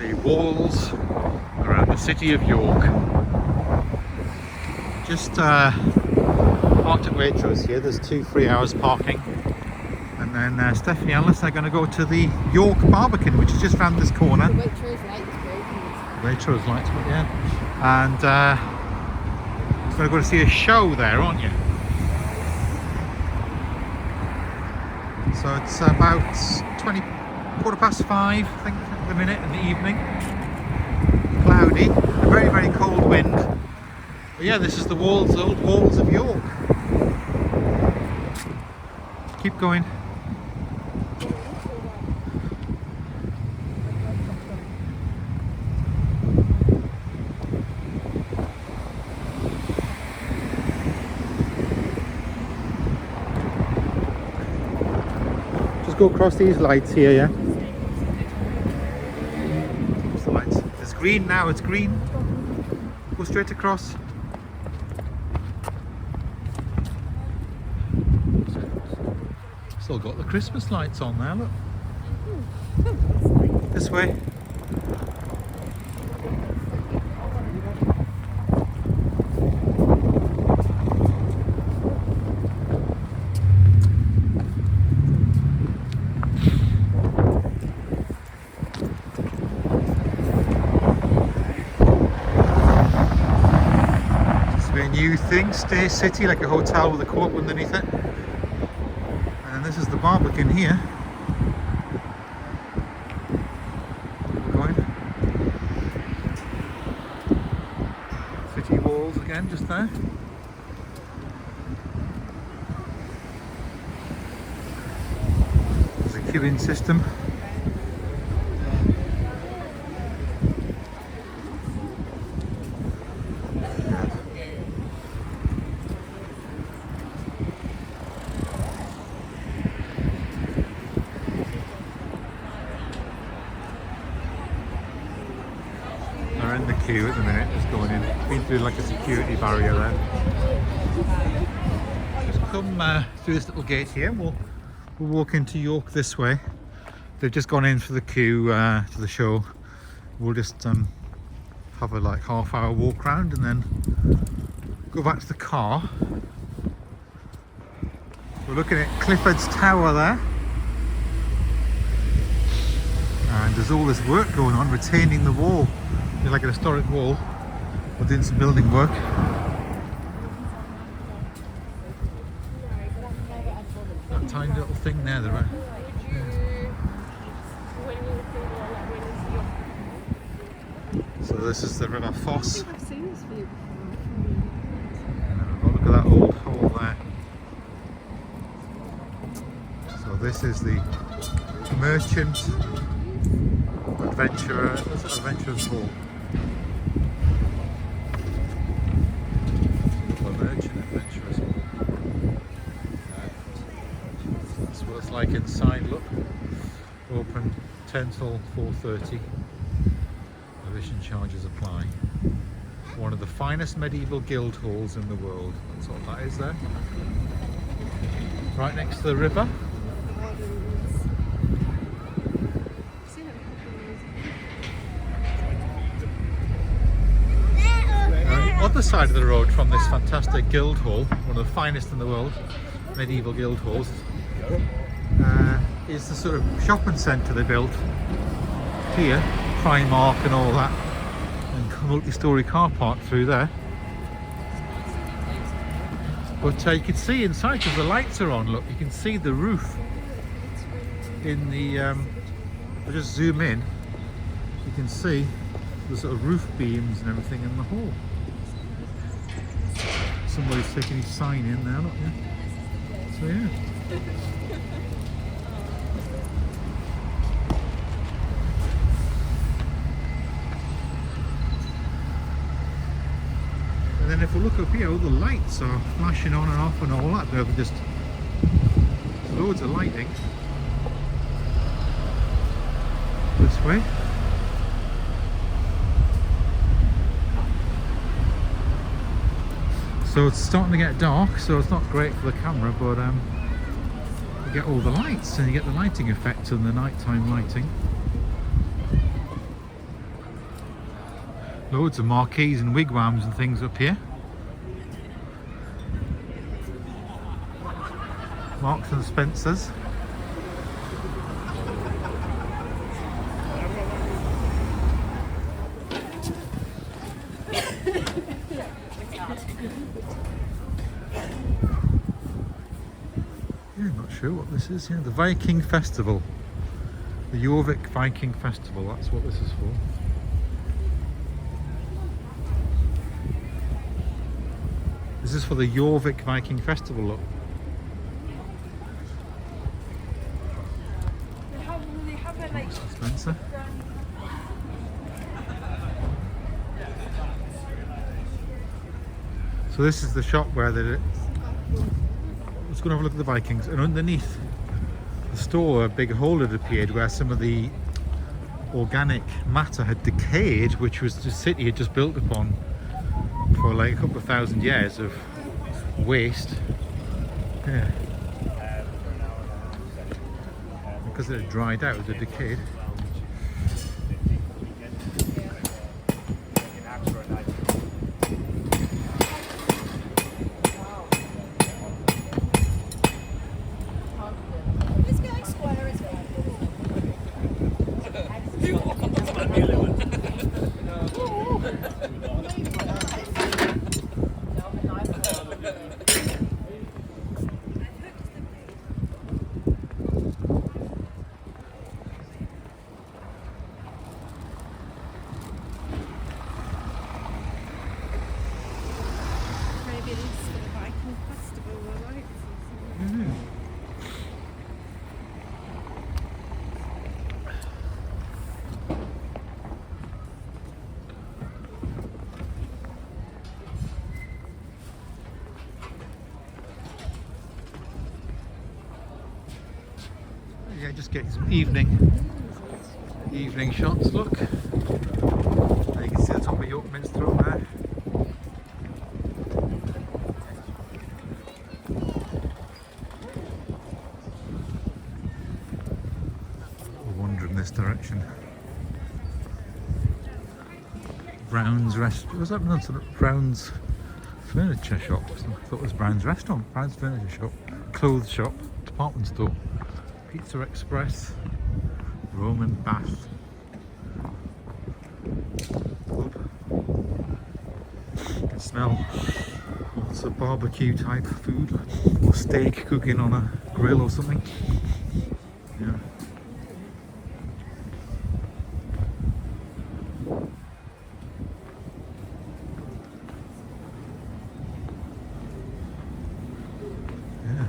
the walls around the city of York. Just parked at Waitrose here. There's 2 free hours parking. And then Stephanie and Alice are going to go to the York Barbican, which is just round this corner. The Waitrose lights broken. Waitrose lights, yeah. And you're going to go to see a show there, aren't you? So it's about 5:15, I think, at the minute in the evening. Cloudy, a very, very cold wind. But yeah, this is the walls, the old walls of York. Keep going. Just go across these lights here, yeah? What's the lights? It's green now, it's green. Go straight across. Still got the Christmas lights on there, look. This way. New thing, Stay City, like a hotel with a co-op underneath it. And this is the Barbican here. Going. City walls again, just there. There's a queuing system. They're in the queue at the minute, just going in. Been through like a security barrier there. Just come through this little gate here. We'll walk into York this way. They've just gone in for the queue to the show. We'll just have a like half-hour walk round and then go back to the car. We're looking at Clifford's Tower there. And there's all this work going on, retaining the wall. It's like a historic wall, or doing some building work. That tiny little thing there, right? Yeah. So this is the River Foss. I've seen this view Oh, look at that old hole there. So this is the Merchant Adventurer, what's it, Adventurer's Hall? Merchant Adventurer's Hall. That's what it's like inside, look. Open 10 till 4:30. Admission charges apply. One of the finest medieval guild halls in the world. That's all that is there. Right next to the river. Other side of the road from this fantastic guild hall, one of the finest in the world, medieval guild halls, is the sort of shopping centre they built here, Primark and all that, and multi-storey car park through there. But you can see inside because the lights are on. Look, you can see the roof in the. I'll just zoom in. You can see the sort of roof beams and everything in the hall. Somebody's taking his sign in there, look, yeah. So yeah. And then if we look up here, all the lights are flashing on and off and all that. They're just loads of lighting. This way. So it's starting to get dark, so it's not great for the camera, but you get all the lights and you get the lighting effect and the nighttime lighting. Loads of marquees and wigwams and things up here. Marks and Spencers. Yeah, I'm not sure what this is. Yeah, the Viking Festival. The Jorvik Viking Festival, that's what this is for. This is for the Jorvik Viking Festival, look. They have a like Spencer. So this is the shop where they... Let's go and have a look at the Vikings. And underneath the store, a big hole had appeared where some of the organic matter had decayed, which was the city had just built upon for like a couple of thousand years of waste. Yeah. Because it had dried out, it had decayed. this guy square as well. Maybe it is the Viking Festival, right? Yeah, just getting some evening shots, look. There you can see the top of York Minster up there. We'll wander in this direction. Brown's restaurant. Was that Brown's furniture shop? I thought it was Brown's restaurant. Brown's furniture shop, clothes shop, department store, Pizza Express, Roman bath. You can smell lots of barbecue type food, or steak cooking on a grill or something. Yeah. Yeah.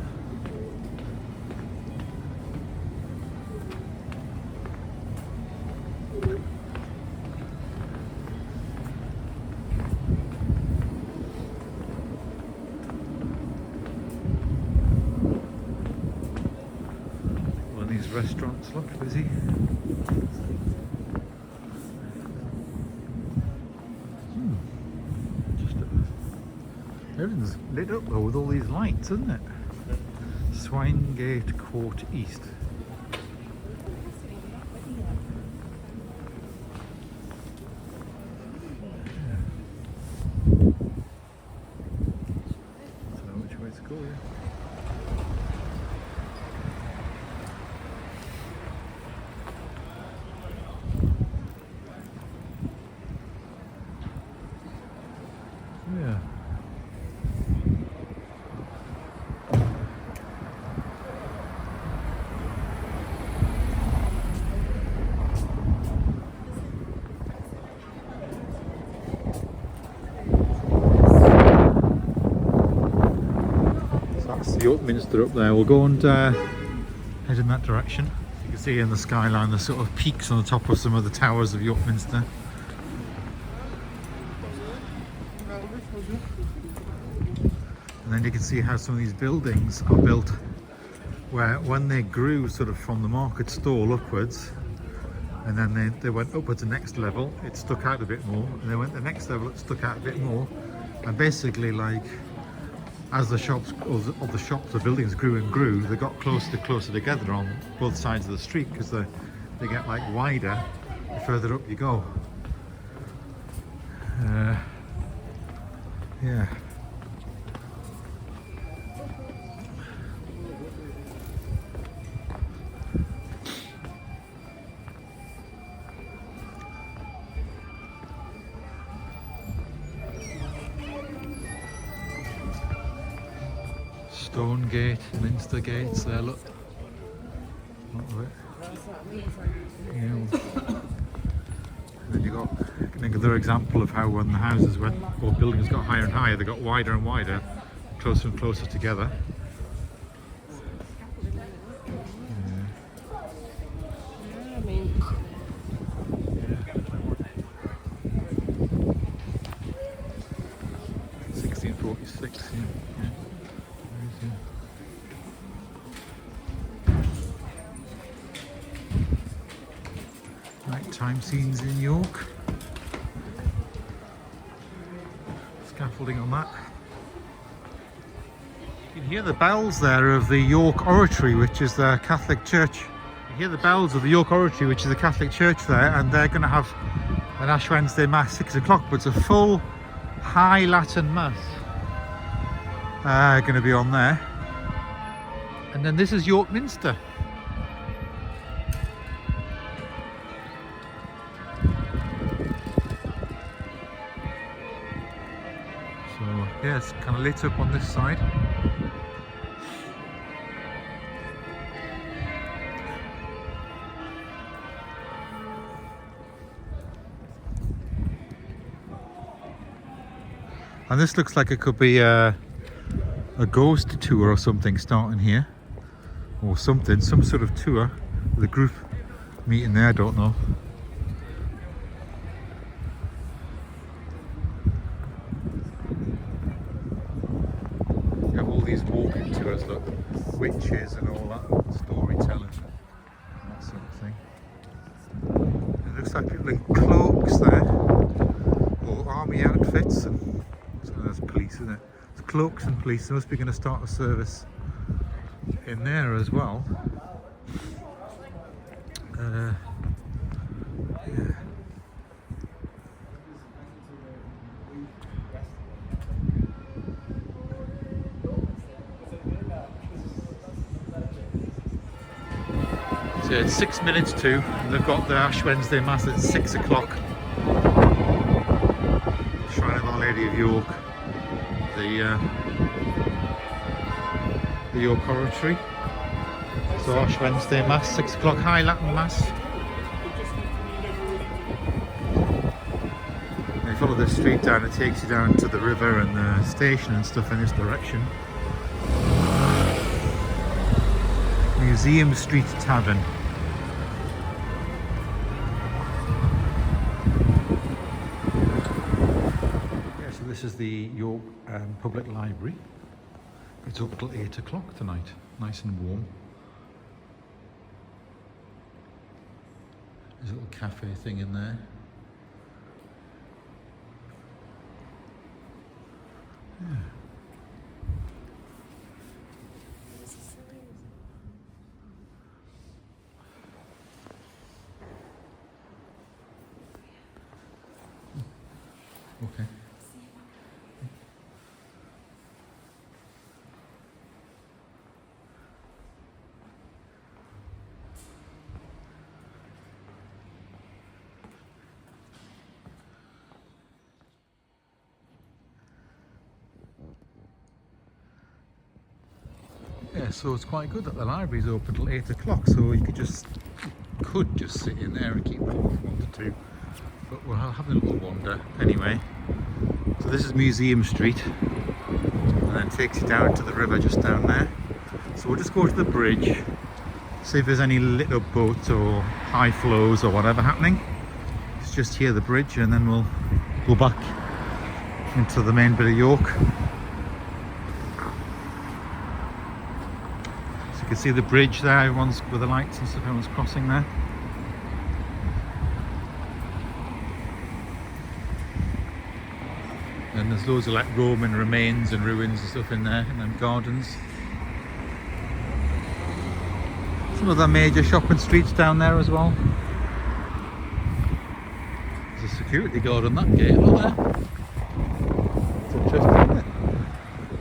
Well, these restaurants look busy. Everything's lit up though with all these lights, isn't it? Swinegate Court East. Don't know which way to go, yeah. Yeah. So that's the York Minster up there. We'll go and head in that direction. You can see in the skyline the sort of peaks on the top of some of the towers of York Minster. And then you can see how some of these buildings are built where when they grew sort of from the market stall upwards, and then they went up at the next level, it stuck out a bit more, and they went the next level, it stuck out a bit more, and basically like as the shops the buildings grew and grew, they got closer together on both sides of the street because they get like wider the further up you go. Yeah. Stone Gate, Minster Gates there, look. Lot of it. Yeah. Then you got another example of how when the houses went, or buildings got higher and higher, they got wider and wider, closer and closer together. I mean, 1646, yeah. Nighttime scenes in York. Scaffolding on that. You can hear the bells there of the York Oratory, which is the Catholic Church. You hear the bells of the York Oratory, which is the Catholic Church there, and they're going to have an Ash Wednesday Mass 6 o'clock, but it's a full High Latin Mass going to be on there. And then this is York Minster. So yeah, it's kind of lit up on this side. And this looks like it could be a ghost tour or something starting here. Or something, some sort of tour with a group meeting there, I don't know. You have all these walking tours, look, witches and all that, storytelling, that sort of thing. It looks like people in cloaks there, or army outfits, and so there's police, isn't it? It's cloaks and police. They must be going to start a service in there as well. Yeah. So it's 6 minutes to, and they've got the Ash Wednesday Mass at 6 o'clock. Shrine of Our Lady of York, the York Oratory. So Ash Wednesday Mass, 6 o'clock, High Latin Mass. And you follow the street down, it takes you down to the river and the station and stuff in this direction. Museum Street Tavern. Yeah, so this is the York Public Library. It's up till 8 o'clock tonight, nice and warm. There's a little cafe thing in there. Yeah. Okay. Yeah, so it's quite good that the library's open till 8 o'clock, so you could just sit in there and keep it if you wanted to. But we'll have a little wander anyway. So this is Museum Street, and then takes you down to the river just down there. So we'll just go to the bridge, see if there's any lit up boats or high flows or whatever happening. It's just here, the bridge, and then we'll go back into the main bit of York. So you can see the bridge there, everyone's with the lights and stuff, everyone's crossing there. And there's loads of like Roman remains and ruins and stuff in there, and then gardens. Some other major shopping streets down there as well. There's a security guard on that gate, look there. It's interesting, isn't it?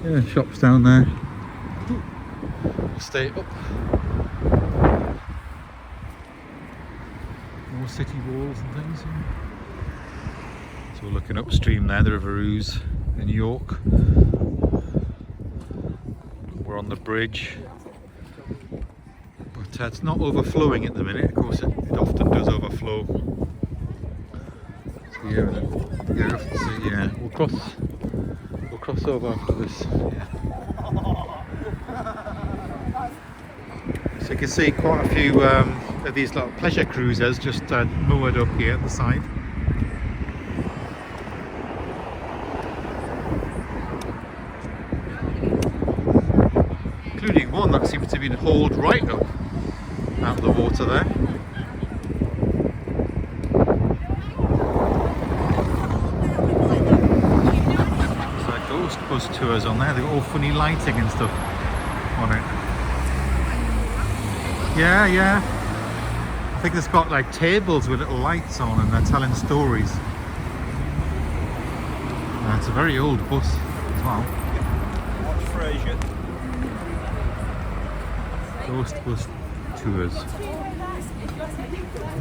Yeah, shops down there. Stay up. More city walls and things. Yeah. So we're looking upstream there, the River Ouse in York. We're on the bridge. But it's not overflowing at the minute. Of course, it often does overflow. So yeah, we'll cross over after this. Yeah. So you can see quite a few of these little pleasure cruisers just moored up here at the side. Including one that seems to be hauled right up out of the water there. It's like ghost bus tours on there. They've got all funny lighting and stuff on it. Yeah, yeah. I think it's got like tables with little lights on and they're telling stories. It's a very old bus as well. Watch Fraser. Ghost bus tours.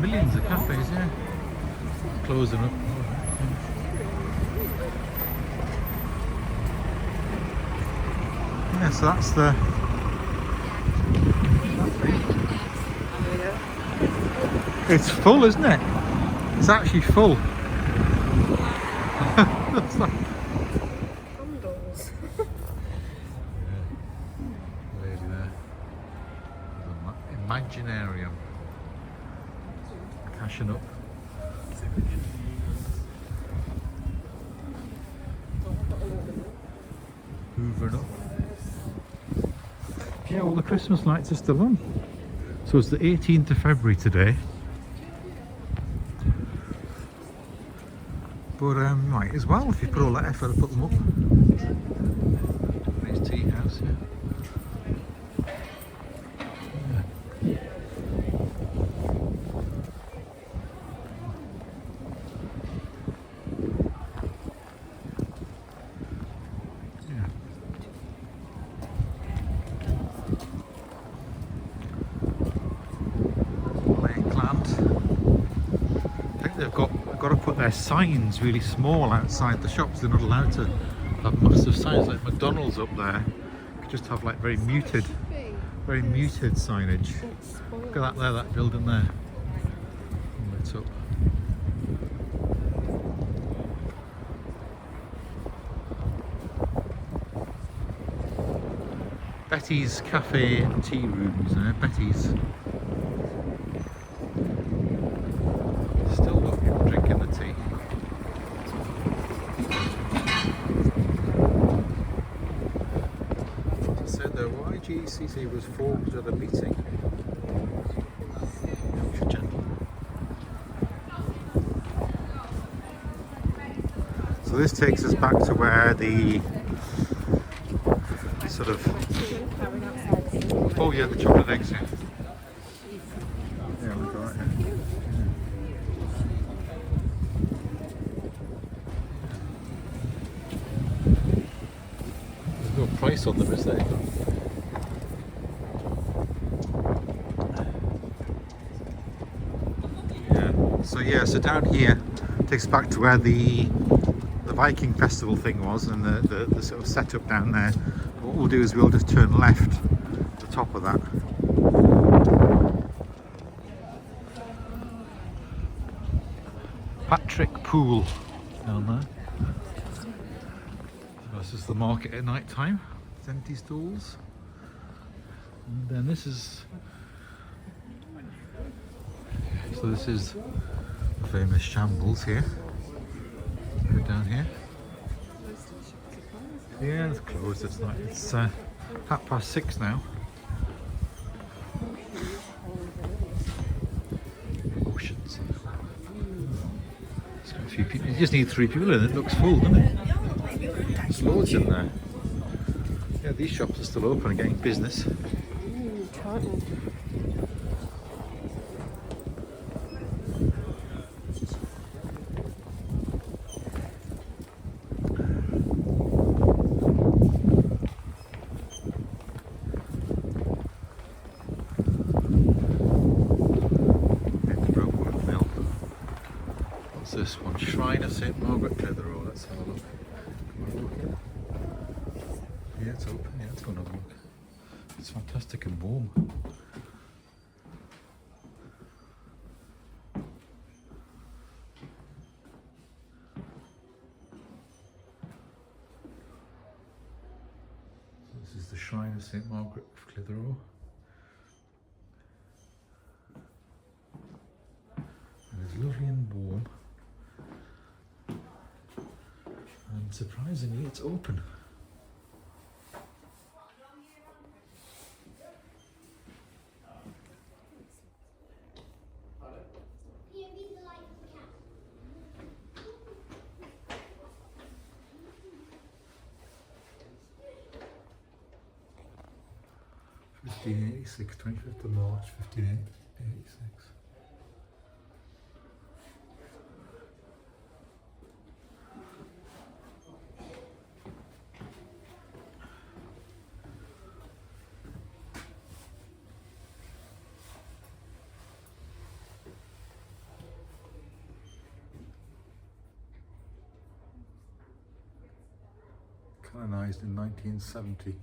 Millions of cafes, yeah. Closing up. Yeah, so that's the... It's full, isn't it? It's actually full. That's like... Candles. Lady there. Imaginarium. Cashing up. Hoovering up. Yeah, all the Christmas lights are still on. So it's the 18th of February today. But might as well if you put all that effort to put them up. Nice tea house, yeah. They've got to put their signs really small outside the shops. They're not allowed to have massive signs like McDonald's up there. You could just have like very muted signage. Look at that there, that building there. Lit up. Betty's Cafe and Tea Rooms there, Betty's. Still got people drinking the tea. So the YGCC was formed at a meeting. So this takes us back to where the sort of... Oh yeah, the chocolate eggs, yeah. Yeah, we've got it, yeah. There's no price on them, is there? Yeah, so down here takes us back to where the Viking festival thing was, and the sort of setup down there. What we'll do is we'll just turn left at the top of that. Patrick Pool down there. So this is the market at night time. It's empty stalls. And then this is... So this is the famous Shambles here. Go down here. Yeah, it's closed. It's not. It's 6:30 now. Oceans. It's got a few people. You just need 3 people in it. It looks full, doesn't it? There's loads in there. Yeah, these shops are still open and getting business. What's this one? Shrine of St Margaret, Clitheroe. Let's have a look. Come on, look in. Yeah, it's open. Yeah, let's go and have a look. It's fantastic and warm. This is the Shrine of St Margaret of Clitheroe. And it's lovely and warm. And surprisingly, it's open. (1586), 25th of March, 1586. Canonized in 1970.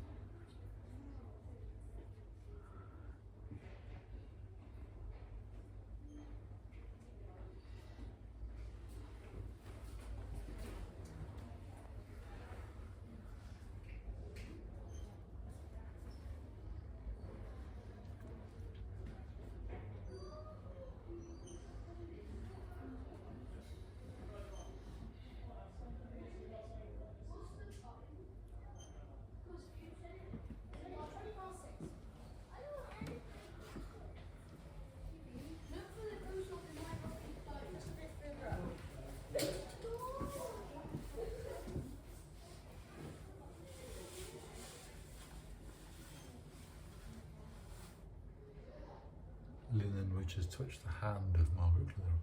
Linen which has touched the hand of Margaret Clitheroe.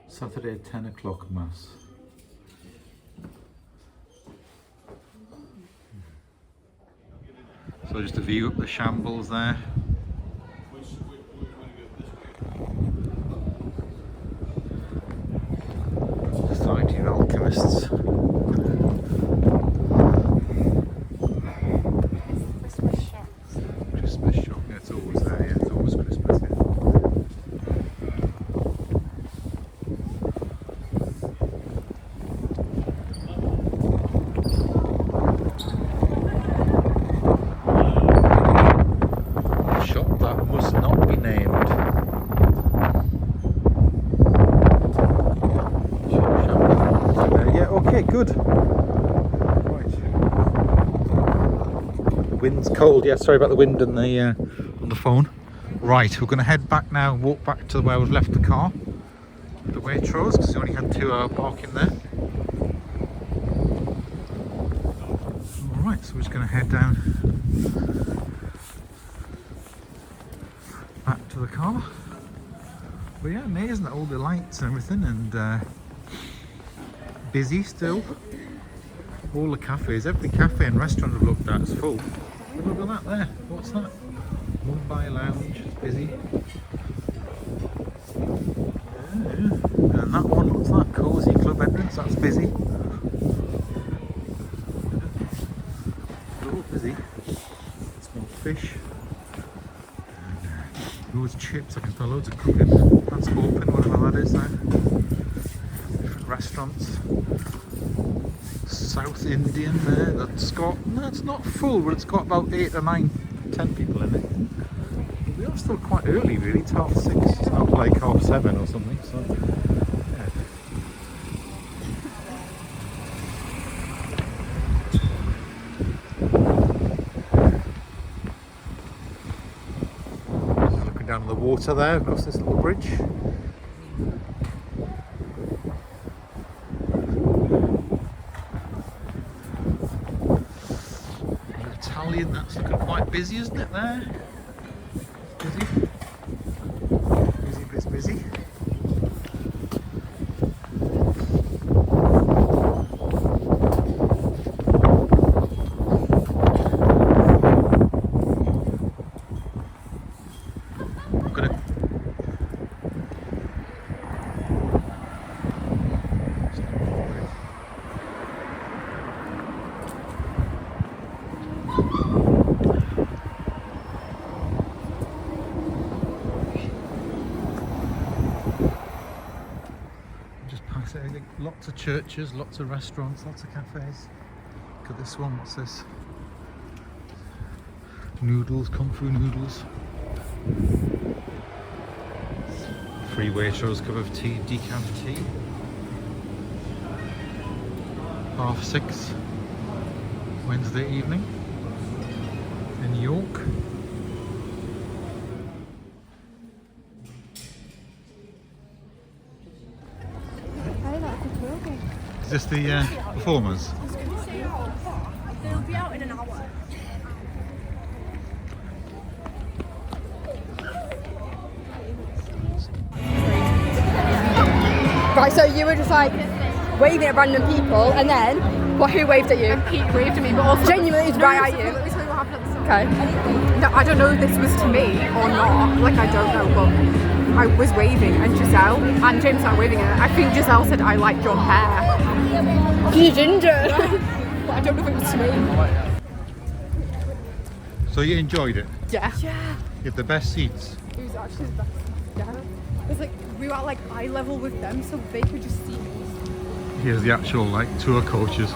Saturday 10 o'clock Mass. So just a view up the shambles there. Society of Alchemists. Christmas shops. Christmas shop, yeah, it's always there, yeah, it's always Christmas, yeah. Shop that must not be named. Yeah, okay, good. Right. Wind's cold, yeah, sorry about the wind and the on the phone. Right, we're going to head back now and walk back to where we've left the car. The Waitrose, because we only had 2 hour parking there. Alright, so we're just going to head down back to the car. But yeah, amazing that all the lights and everything, and busy still. All the cafes, every cafe and restaurant I've looked at is full. Look at that there, what's that? Mumbai Lounge, it's busy. Yeah. And that one, what's that? Cozy Club Entrance, that's busy. All busy. Small fish. And loads of chips, I can tell loads of cooking. That's open, whatever that is now. Different restaurants. South Indian there, that's got, no, it's not full, but it's got about 8 or 9, 10 people in it. We are still quite early really, it's 6:30, it's not like 7:30 or something, so yeah. Looking down at the water there across this little bridge. That's looking quite busy, isn't it there? Busy. Busy. lots of churches, lots of restaurants, lots of cafes. Look at this one, what's this? Noodles, Kung Fu noodles. Free Waitrose cup of tea, decaf tea. 6:30 Wednesday evening in York. Is this the performers? They'll be out in an hour. Right, so you were just like waving at random people, and then who waved at you? Pete waved at me, but also Genuinely, it's right at you. Let me tell you what happened at the start. Okay. No, I don't know if this was to me or not. Like, I don't know, but I was waving, and Giselle and James started waving at her. I think Giselle said, "I like your hair." You ginger. But I don't know if it was to me. So you enjoyed it? Yeah. Yeah. You had the best seats? It was actually the best. Yeah. It was like, we were at like eye level with them, so they could just see me. Here's the actual like tour coaches.